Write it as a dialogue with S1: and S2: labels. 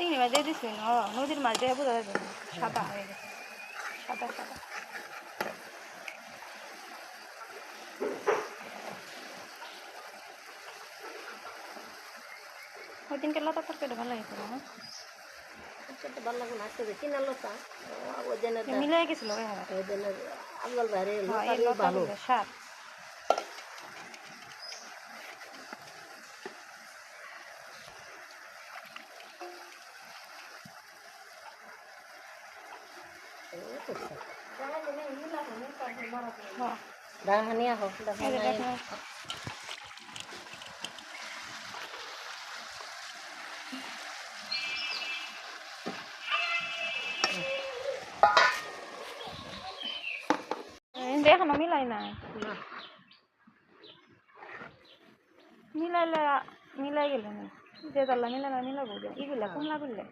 S1: চিংড়ি মাছ দিয়ে দিচ্ছিলেন ও নদীর মাছ দিয়ে বোঝা যাবে সাদা হয়ে গেছে সাদা সাদা ওই দিনকে লতা তরকারিটা ভালো লাগছিল না
S2: ভালো লাগবে না আজকে কিনা লতা ওই দিনের
S1: মিলাই গেছিল
S2: ওই দিনের আমল বাইরে
S1: ভালো সার
S2: ডাহানিয়া হোক
S1: এখনো মিলাই না মিলাইলে মিলাই গেল না যে তাল্লা মিলাইলে মিলাবো এগুলা কমলা করলে